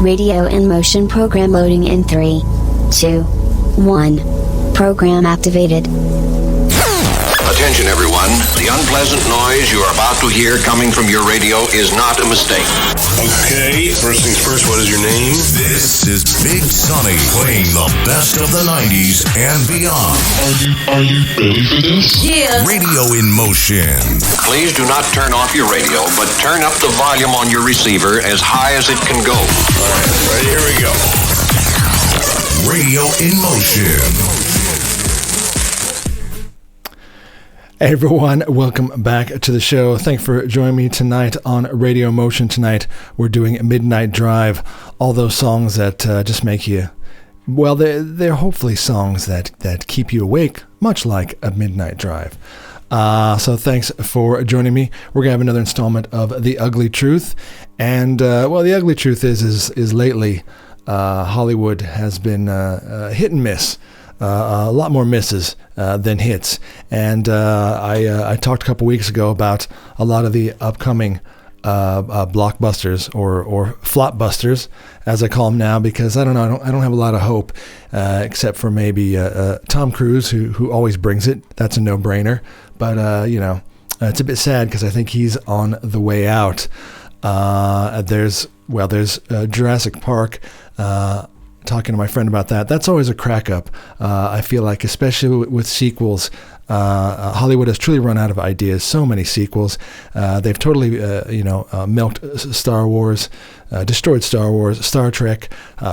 Radio in motion program loading in 3, 2, 1. Program activated. Attention everyone, the unpleasant noise you are about to hear coming from your radio is not a mistake. Okay, first things first, what is your name? This is Big Sonny playing the best of the 90s and beyond. Are you ready for this? Yeah. Radio in motion. Please do not turn off your radio, but turn up the volume on your receiver as high as it can go. All right, here we go. Radio in motion. Hey everyone, welcome back to the show. Thanks for joining me tonight on Radio Motion. Tonight we're doing Midnight Drive, all those songs that just make you, well, they're hopefully songs that keep you awake, much like a Midnight Drive. So thanks for joining me. We're going to have another installment of The Ugly Truth. And, well, the ugly truth is lately Hollywood has been hit and miss. A lot more misses than hits. And I talked a couple weeks ago about a lot of the upcoming blockbusters or flopbusters, as I call them now, because I don't know, I don't have a lot of hope, except for maybe Tom Cruise, who always brings it. That's a no-brainer. But, you know, it's a bit sad because I think he's on the way out. There's Jurassic Park. Talking to my friend about that. That's always a crack up. I feel like, especially with sequels, Hollywood has truly run out of ideas. So many sequels. They've totally, milked Star Wars, destroyed Star Wars, Star Trek,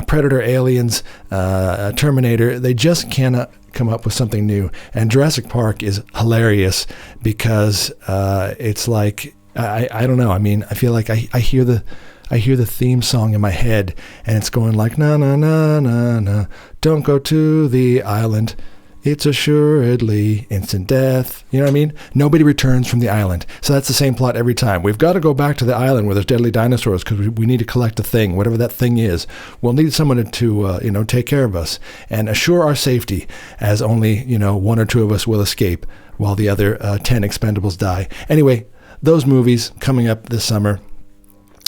Predator, Aliens, Terminator. They just cannot come up with something new. And Jurassic Park is hilarious because it's like, I don't know. I mean, I feel like I hear the theme song in my head, and it's going like, na, na, na, na, na, don't go to the island. It's assuredly instant death. You know what I mean? Nobody returns from the island. So that's the same plot every time. We've got to go back to the island where there's deadly dinosaurs because we need to collect a thing, whatever that thing is. We'll need someone to take care of us and assure our safety, as only, one or two of us will escape while the other 10 expendables die. Anyway, those movies coming up this summer.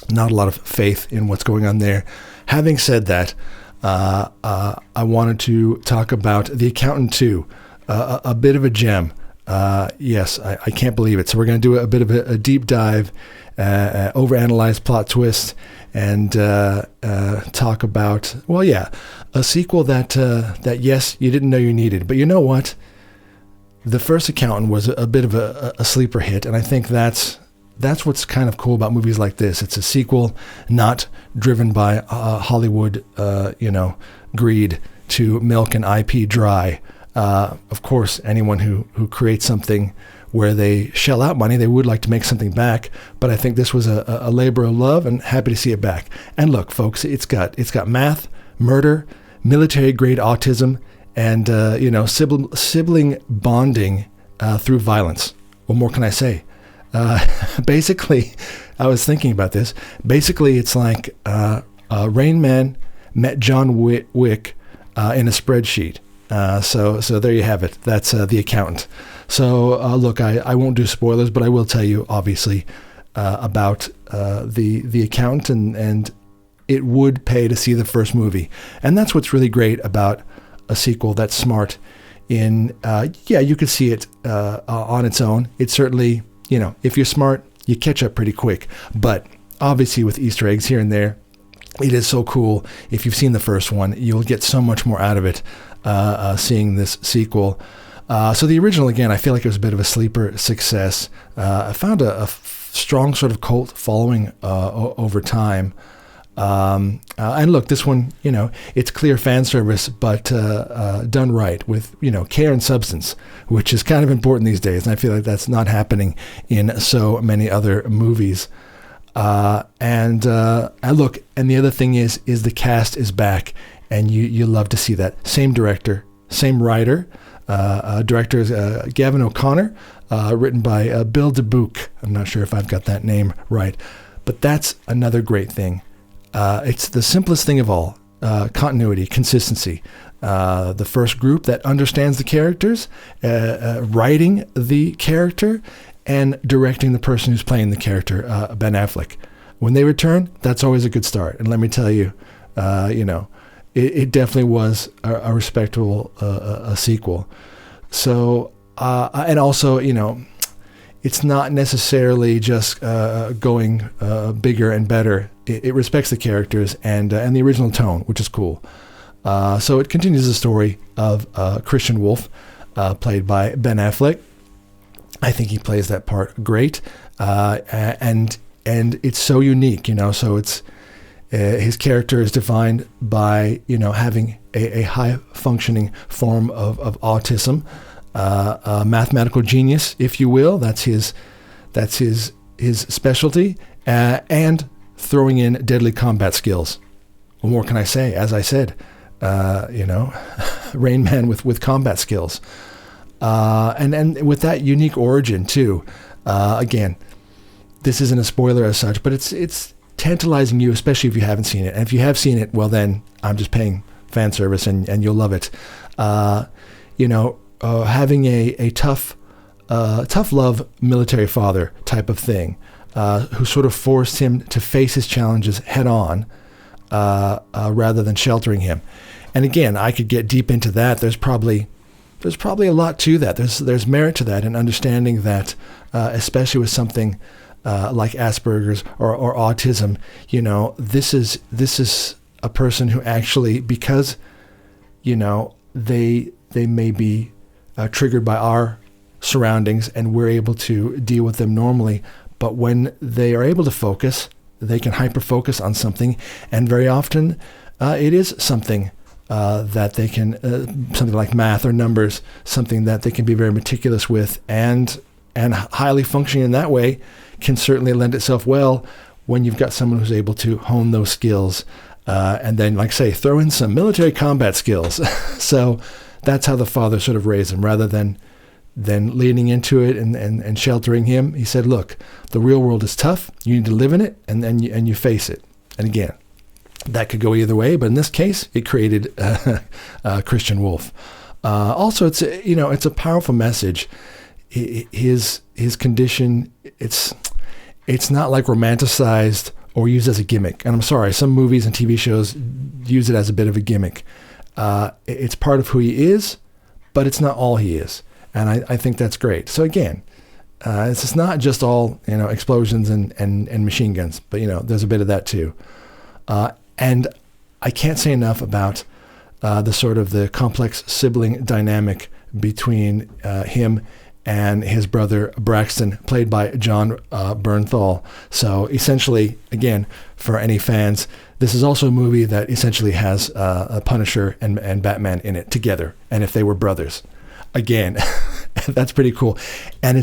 Not a lot of faith in what's going on there. Having said that, I wanted to talk about The Accountant 2, a bit of a gem. Yes, I can't believe it. So we're going to do a bit of a deep dive, overanalyze plot twist, and talk about, a sequel that yes, you didn't know you needed. But you know what? The first Accountant was a bit of a sleeper hit, and I think that's what's kind of cool about movies like this. It's a sequel not driven by Hollywood, greed to milk an IP dry. Of course, anyone who creates something where they shell out money, they would like to make something back. But I think this was a labor of love, and happy to see it back. And look, folks, it's got math, murder, military-grade autism, and sibling bonding through violence. What more can I say? Basically, I was thinking about this. Basically, it's like Rainman met John Wick in a spreadsheet. So there you have it. That's The Accountant. So look, I won't do spoilers, but I will tell you, obviously, about the Accountant, and it would pay to see the first movie. And that's what's really great about a sequel that's smart. You could see it on its own. It's certainly, if you're smart, you catch up pretty quick. But obviously with Easter eggs here and there, it is so cool. If you've seen the first one, you'll get so much more out of it seeing this sequel. So the original, again, I feel like it was a bit of a sleeper success. I found a strong sort of cult following over time. And look, this one, it's clear fan service, but done right with, care and substance, which is kind of important these days. And I feel like that's not happening in so many other movies. And look, and the other thing is the cast is back, and you love to see that. Same director, same writer. Director is Gavin O'Connor, written by Bill DeBook. I'm not sure if I've got that name right, but that's another great thing. It's the simplest thing of all, continuity, consistency. The first group that understands the characters, writing the character, and directing the person who's playing the character, Ben Affleck. when they return, that's always a good start. And let me tell you, it definitely was a respectable a sequel. So, and also, it's not necessarily just going bigger and better. It respects the characters and the original tone, which is cool. So it continues the story of Christian Wolf, played by Ben Affleck. I think he plays that part great, and it's so unique, So it's his character is defined by having a high functioning form of autism, a mathematical genius, if you will. That's his specialty, and throwing in deadly combat skills. What more can I say? As I said, Rainman with combat skills, and with that unique origin too. Again, this isn't a spoiler as such, but it's tantalizing you, especially if you haven't seen it. And if you have seen it, well then I'm just paying fan service, and you'll love it. Having a tough love military father type of thing, who sort of forced him to face his challenges head on, rather than sheltering him. And again, I could get deep into that. There's probably a lot to that. There's merit to that, and understanding that, especially with something like Asperger's or autism, this is a person who actually, because they may be triggered by our surroundings, and we're able to deal with them normally. But when they are able to focus, they can hyper-focus on something, and very often it is something that they can, something like math or numbers, something that they can be very meticulous with, and highly functioning in that way can certainly lend itself well when you've got someone who's able to hone those skills, and then, like say, throw in some military combat skills. So that's how the father sort of raised him, rather than leaning into it and sheltering him. He said, look, the real world is tough. You need to live in it, and you face it. And again, that could go either way, but in this case, it created Christian Wolf. Also, it's a powerful message. His condition, it's not like romanticized or used as a gimmick. And I'm sorry, some movies and TV shows use it as a bit of a gimmick. It's part of who he is, but it's not all he is. And I think that's great. So again, it's not just all, explosions and machine guns, but, there's a bit of that too. And I can't say enough about the complex sibling dynamic between him and his brother Braxton, played by Jon Bernthal. So essentially, again, for any fans, this is also a movie that essentially has a Punisher and Batman in it together, and if they were brothers. Again, that's pretty cool. And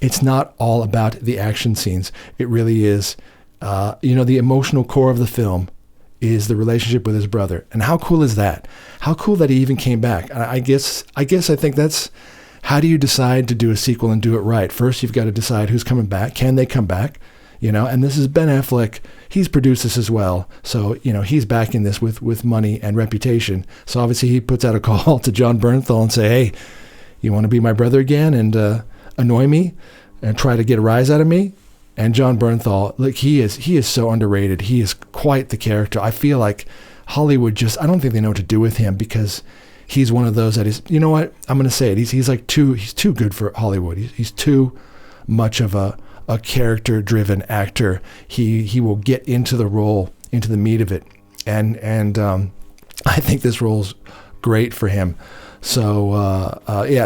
it's not all about the action scenes. It really is, the emotional core of the film is the relationship with his brother. And how cool is that? How cool that he even came back. I think that's, how do you decide to do a sequel and do it right? First, you've got to decide who's coming back. Can they come back? And this is Ben Affleck. He's produced this as well. So, he's backing this with money and reputation. So obviously he puts out a call to Jon Bernthal and say, hey, you want to be my brother again and annoy me and try to get a rise out of me? And Jon Bernthal, look, he is so underrated. He is quite the character. I feel like Hollywood I don't think they know what to do with him, because he's one of those that is, you know what? I'm going to say it. He's too good for Hollywood. He's too much of a character-driven actor. He will get into the role, into the meat of it. And I think this role's great for him. So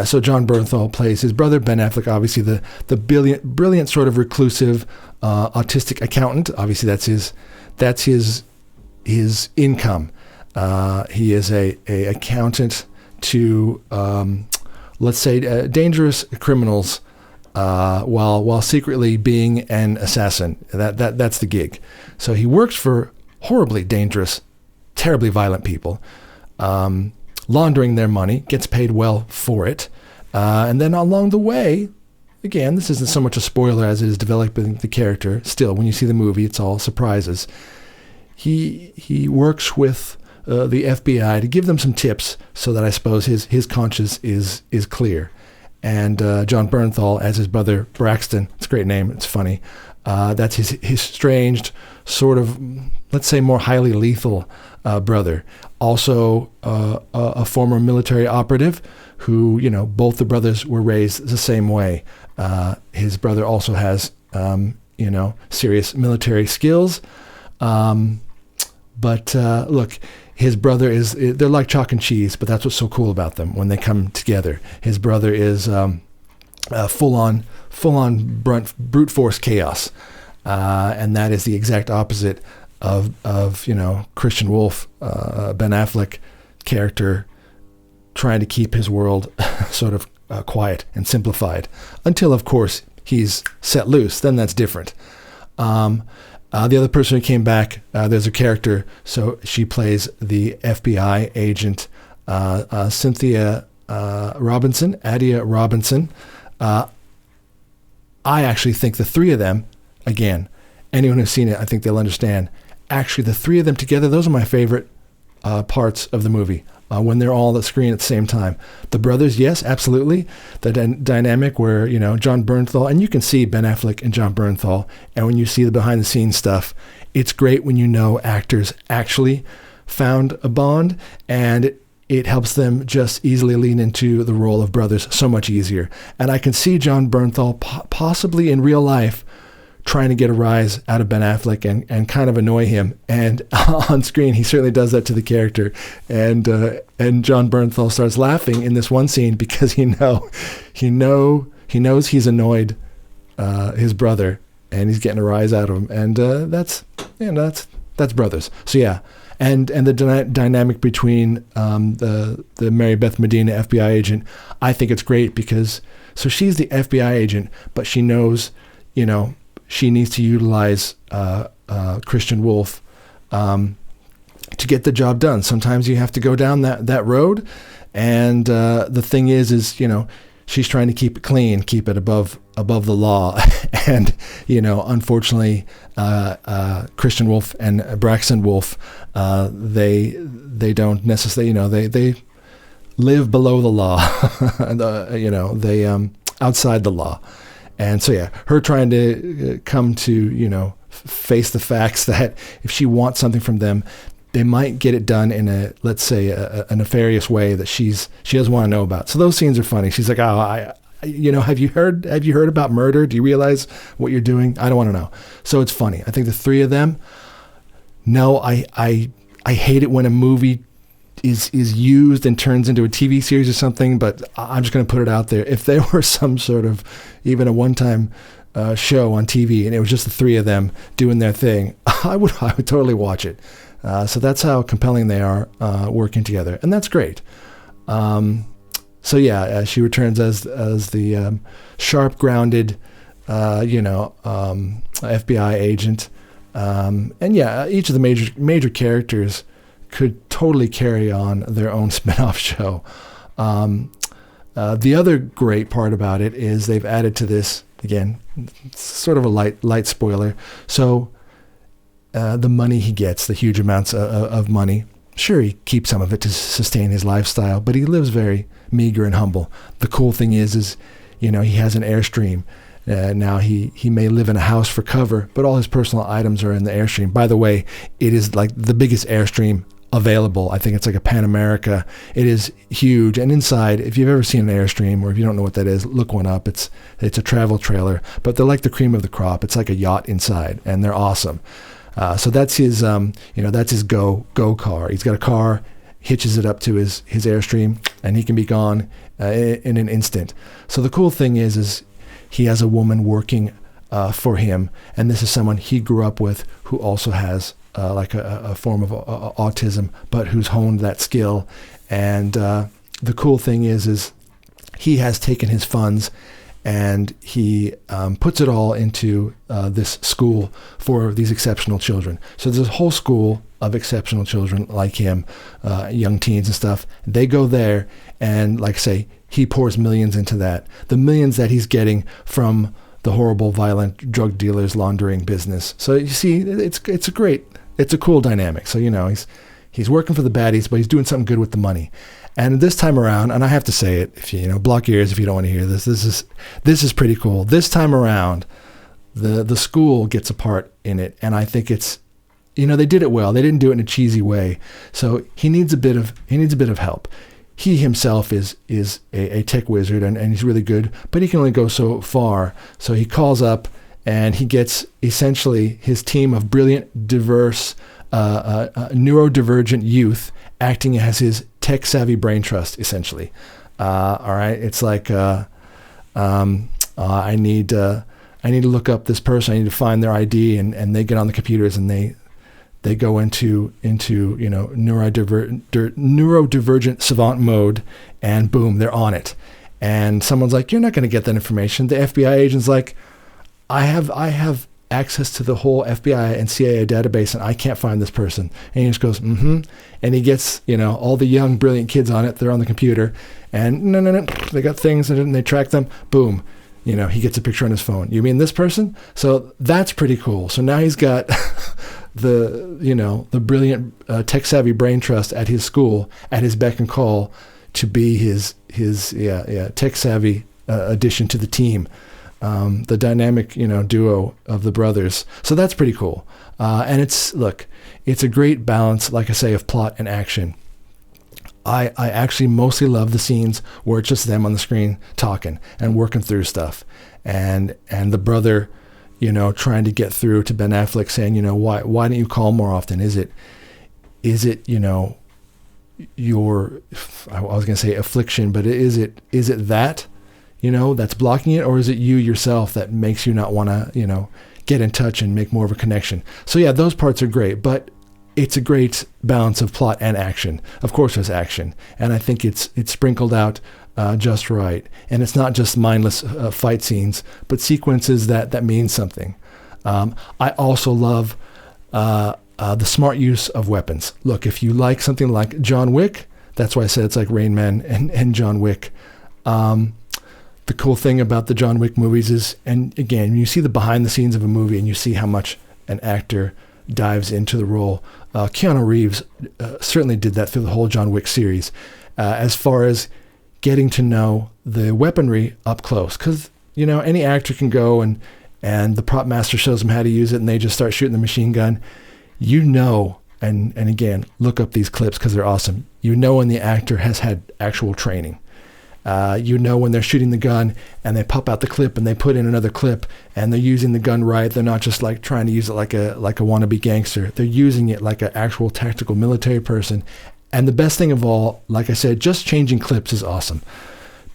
so Jon Bernthal plays his brother Ben Affleck, obviously the brilliant sort of reclusive autistic accountant. Obviously that's his income. He is a accountant to let's say dangerous criminals, while secretly being an assassin. That's the gig. So he works for horribly dangerous, terribly violent people. Laundering their money, gets paid well for it. And then along the way, again, this isn't so much a spoiler as it is developing the character. Still, when you see the movie, it's all surprises. He works with the FBI to give them some tips so that I suppose his conscience is clear. And Jon Bernthal as his brother Braxton, it's a great name, it's funny. That's his estranged sort of, let's say, more highly lethal brother. Also a former military operative who, both the brothers were raised the same way. His brother also has, serious military skills. But look, his brother they're like chalk and cheese, but that's what's so cool about them when they come together. His brother is full-on brute force chaos. And that is the exact opposite of Christian Wolf, Ben Affleck character, trying to keep his world sort of quiet and simplified until, of course, he's set loose. Then that's different. The other person who came back, there's a character, so she plays the FBI agent, Cynthia Robinson, Adia Robinson. I actually think the three of them, again, anyone who's seen it, I think they'll understand. Actually, the three of them together, those are my favorite parts of the movie, when they're all on the screen at the same time. The brothers, yes, absolutely. The dynamic where, Jon Bernthal, and you can see Ben Affleck and Jon Bernthal, and when you see the behind-the-scenes stuff, it's great when actors actually found a bond, and it helps them just easily lean into the role of brothers so much easier. And I can see Jon Bernthal possibly in real life trying to get a rise out of Ben Affleck and kind of annoy him. And on screen, he certainly does that to the character. And Jon Bernthal starts laughing in this one scene because he knows he's annoyed his brother, and he's getting a rise out of him. And that's brothers. So yeah. And the dynamic between the Mary Beth Medina FBI agent, I think it's great because so she's the FBI agent, but she knows, she needs to utilize Christian Wolf to get the job done. Sometimes you have to go down that road, and the thing is she's trying to keep it clean, keep it above the law, and unfortunately, Christian Wolf and Braxton Wolf, they don't necessarily, they live below the law, and they outside the law. And so, yeah, her trying to come to, face the facts that if she wants something from them, they might get it done in a, let's say, a nefarious way that she doesn't want to know about. So those scenes are funny. She's like, have you heard about murder? Do you realize what you're doing? I don't want to know. So it's funny. I think the three of them, no, I hate it when a movie is used and turns into a TV series or something, but I'm just going to put it out there. If there were some sort of, even a one-time show on TV and it was just the three of them doing their thing, I would totally watch it. So that's how compelling they are working together. And that's great. So yeah, she returns as the sharp, grounded, FBI agent. And yeah, each of the major characters could totally carry on their own spin-off show. The other great part about it is they've added to this, again, sort of a light spoiler. So the money he gets, the huge amounts of money, sure, he keeps some of it to sustain his lifestyle, but he lives very meager and humble. The cool thing is he has an Airstream. Now he may live in a house for cover, but all his personal items are in the Airstream. By the way, it is like the biggest Airstream available. I think it's like a Pan America. It is huge. And inside, if you've ever seen an Airstream, or if you don't know what that is, look one up. It's a travel trailer, but they're like the cream of the crop. It's like a yacht inside, and they're awesome. So that's his, that's his go car. He's got a car, hitches it up to his Airstream, and he can be gone in an instant. So the cool thing is he has a woman working for him, and this is someone he grew up with who also has like a form of autism, but who's honed that skill. And the cool thing is he has taken his funds and he puts it all into this school for these exceptional children. So there's a whole school of exceptional children like him, young teens and stuff. They go there, and like I say, he pours millions into that. The millions that he's getting from the horrible, violent drug dealers laundering business. So you see, it's a cool dynamic. So he's working for the baddies, but he's doing something good with the money. And this time around, and I have to say it, if you block your ears if you don't want to hear this. This is pretty cool. This time around, the school gets a part in it, and I think it's, they did it well. They didn't do it in a cheesy way, so he needs a bit of help. He himself is a tech wizard, and he's really good, but he can only go so far. So he calls up, and he gets essentially his team of brilliant, diverse, neurodivergent youth acting as his tech-savvy brain trust, essentially. All right, it's like I need to look up this person. I need to find their ID, and they get on the computers and they go into neurodivergent savant mode, and boom, they're on it. And someone's like, "You're not going to get that information." The FBI agent's like, I have access to the whole FBI and CIA database, and I can't find this person. And he just goes, and he gets, all the young, brilliant kids on it. They're on the computer, and no, they got things, and they track them. Boom, he gets a picture on his phone. You mean this person? So that's pretty cool. So now he's got the brilliant tech-savvy brain trust at his school, at his beck and call, to be his tech-savvy addition to the team. The dynamic, duo of the brothers. So that's pretty cool. And it's a great balance, like I say, of plot and action. I actually mostly love the scenes where it's just them on the screen talking and working through stuff. And the brother, trying to get through to Ben Affleck saying, why don't you call more often? Is it, your, I was going to say affliction, but is it that, that's blocking it, or is it you yourself that makes you not want to, get in touch and make more of a connection? So yeah, those parts are great, but it's a great balance of plot and action. Of course there's action, and I think it's sprinkled out just right. And it's not just mindless fight scenes, but sequences that mean something. I also love the smart use of weapons. Look, if you like something like John Wick, that's why I said it's like Rainman and John Wick. The cool thing about the John Wick movies is, and again, you see the behind the scenes of a movie and you see how much an actor dives into the role. Keanu Reeves certainly did that through the whole John Wick series, as far as getting to know the weaponry up close. Because, any actor can go and the prop master shows them how to use it, and they just start shooting the machine gun. And again, look up these clips because they're awesome. When the actor has had actual training. When they're shooting the gun and they pop out the clip and they put in another clip and they're using the gun right. They're not just like trying to use it like a wannabe gangster. They're using it like an actual tactical military person. And the best thing of all, like I said, just changing clips is awesome.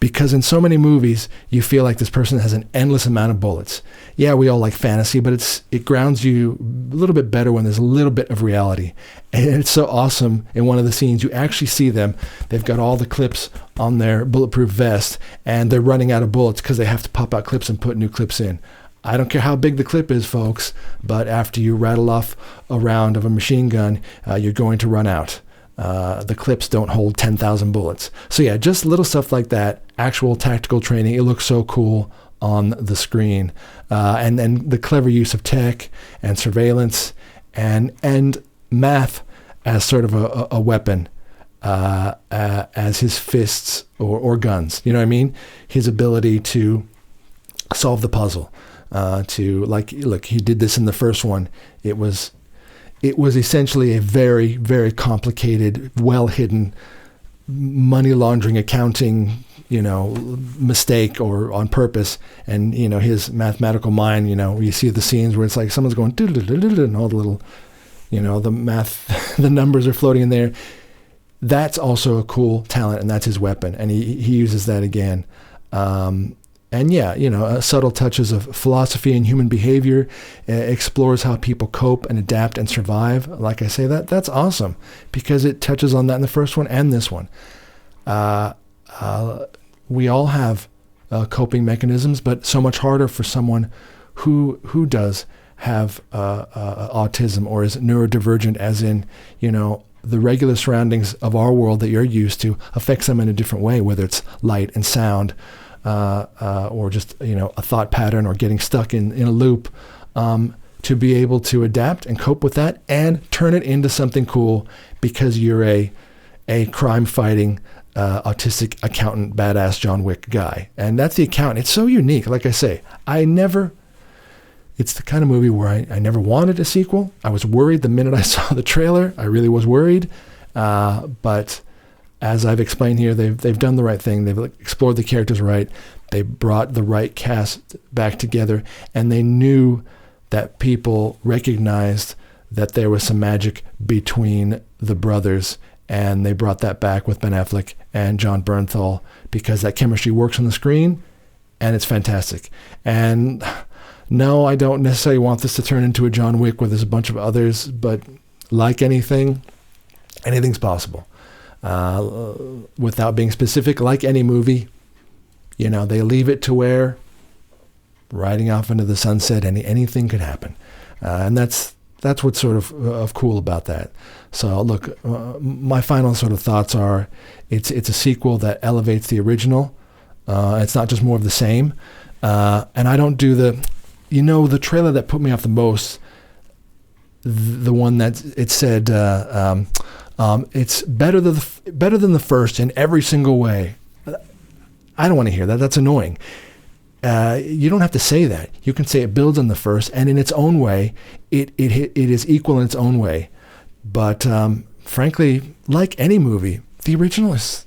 Because in so many movies, you feel like this person has an endless amount of bullets. Yeah, we all like fantasy, but it grounds you a little bit better when there's a little bit of reality. And it's so awesome in one of the scenes, you actually see them. They've got all the clips on their bulletproof vest, and they're running out of bullets because they have to pop out clips and put new clips in. I don't care how big the clip is, folks, but after you rattle off a round of a machine gun, you're going to run out. The clips don't hold 10,000 bullets. So yeah, just little stuff like that, actual tactical training. It looks so cool on the screen. And then the clever use of tech and surveillance and math as sort of a weapon, as his fists or guns. You know what I mean? His ability to solve the puzzle, look, he did this in the first one. It was essentially a very, very complicated, well-hidden money laundering, accounting, mistake or on purpose. And, his mathematical mind, you see the scenes where it's like someone's going, and all the little, the math, the numbers are floating in there. That's also a cool talent, and that's his weapon. And he uses that again. And yeah, subtle touches of philosophy and human behavior, explores how people cope and adapt and survive. Like I say, that's awesome because it touches on that in the first one and this one. We all have coping mechanisms, but so much harder for someone who does have autism or is neurodivergent, as in, the regular surroundings of our world that you're used to affects them in a different way, whether it's light and sound, or just, a thought pattern or getting stuck in a loop, to be able to adapt and cope with that and turn it into something cool because you're a crime fighting, autistic accountant, badass John Wick guy. And that's the accountant. It's so unique. Like I say, it's the kind of movie where I never wanted a sequel. I was worried the minute I saw the trailer. I really was worried. But as I've explained here, they've done the right thing. They've explored the characters right. They brought the right cast back together, and they knew that people recognized that there was some magic between the brothers, and they brought that back with Ben Affleck and Jon Bernthal because that chemistry works on the screen, and it's fantastic. And no, I don't necessarily want this to turn into a John Wick where there's a bunch of others, but like anything's possible. Without being specific, like any movie, they leave it to where riding off into the sunset, anything could happen. And that's what's sort of cool about that. So look, my final sort of thoughts are it's a sequel that elevates the original. It's not just more of the same. And I don't do the trailer that put me off the most, the one that it said, it's better than the first in every single way. I don't want to hear that. That's annoying. You don't have to say that. You can say it builds on the first, and in its own way, it is equal in its own way. But frankly, like any movie, the original is.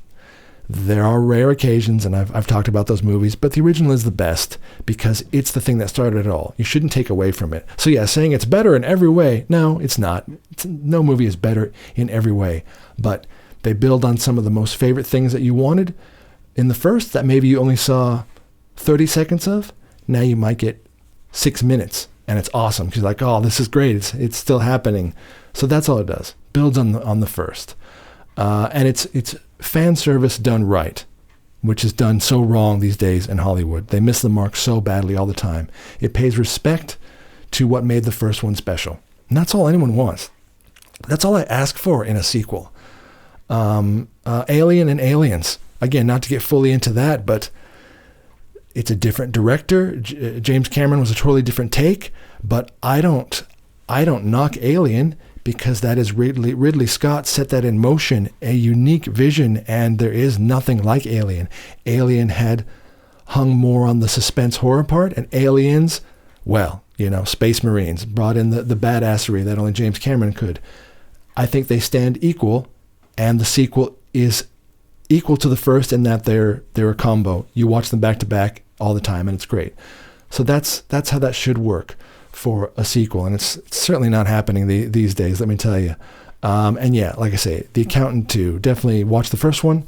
There are rare occasions, and I've talked about those movies, but the original is the best because it's the thing that started it all. You shouldn't take away from it. So yeah, saying it's better in every way, no, it's not. No movie is better in every way, but they build on some of the most favorite things that you wanted in the first that maybe you only saw 30 seconds of. Now you might get 6 minutes, and it's awesome because like, oh, this is great. It's still happening. So that's all it does. Builds on the first, and it's fan service done right, which is done so wrong these days in Hollywood. They miss the mark so badly all the time. It pays respect to what made the first one special, and that's all anyone wants. That's all I ask for in a sequel. Alien and Aliens. Again, not to get fully into that, but it's a different director. James Cameron was a totally different take, but I don't knock Alien because that is Ridley Scott set that in motion, a unique vision, and there is nothing like Alien. Alien had hung more on the suspense horror part, and Aliens, well, Space Marines brought in the badassery that only James Cameron could. I think they stand equal, and the sequel is equal to the first in that they're a combo. You watch them back to back all the time, and it's great. So that's how that should work for a sequel, and it's certainly not happening these days, let me tell you. And yeah, like I say, The Accountant 2, definitely watch the first one,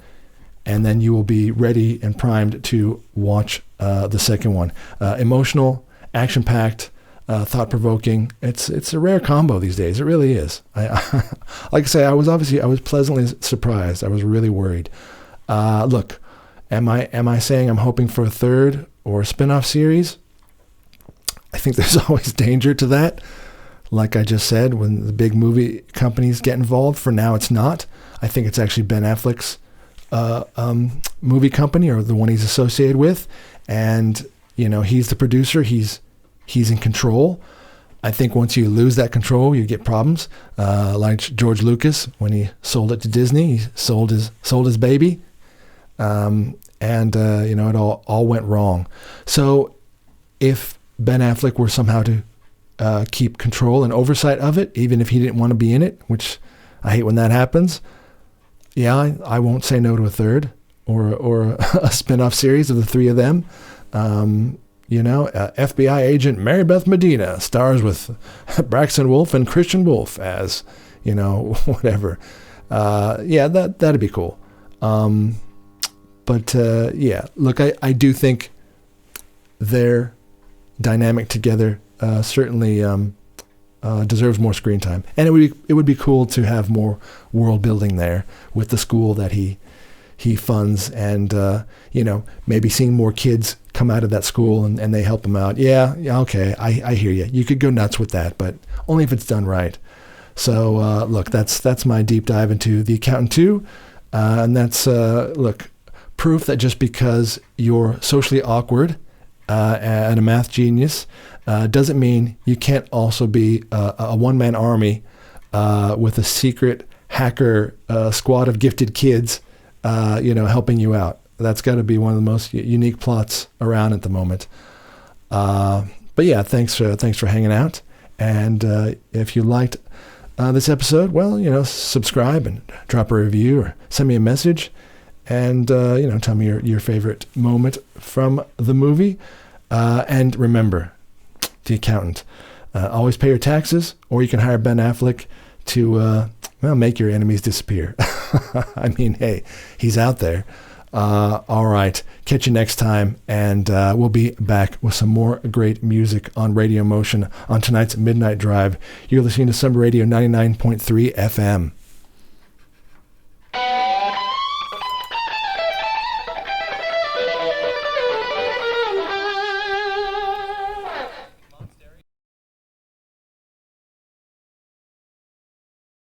and then you will be ready and primed to watch the second one. Emotional, action-packed, thought-provoking. It's a rare combo these days. It really is. Like I say, I was pleasantly surprised. I was really worried. Look, am I saying I'm hoping for a third or a spin-off series? I think there's always danger to that. Like I just said, when the big movie companies get involved, for now it's not. I think it's actually Ben Affleck's movie company, or the one he's associated with. And, he's the producer. He's in control. I think once you lose that control, you get problems. Like George Lucas, when he sold it to Disney, he sold his baby. It all went wrong. So if Ben Affleck were somehow to keep control and oversight of it, even if he didn't want to be in it, which I hate when that happens. Yeah, I won't say no to a third or a spin-off series of the three of them. FBI agent Mary Beth Medina stars with Braxton Wolf and Christian Wolf as, whatever. That'd be cool. Look, I do think their dynamic together certainly deserves more screen time, and it would be cool to have more world building there with the school that he funds, and maybe seeing more kids come out of that school and they help him out. Yeah, okay, I hear you. You could go nuts with that, but only if it's done right. So look, that's my deep dive into The Accountant 2, and that's proof that just because you're socially awkward and a math genius doesn't mean you can't also be a one-man army with a secret hacker squad of gifted kids, helping you out. That's got to be one of the most unique plots around at the moment. But yeah, thanks for hanging out. And if you liked this episode, well, subscribe and drop a review or send me a message, and tell me your favorite moment from the movie. And remember, the accountant, always pay your taxes, or you can hire Ben Affleck to make your enemies disappear. I mean, hey, he's out there. All right, catch you next time, and we'll be back with some more great music on Radio Motion on tonight's Midnight Drive. You're listening to Sunbury Radio 99.3 FM.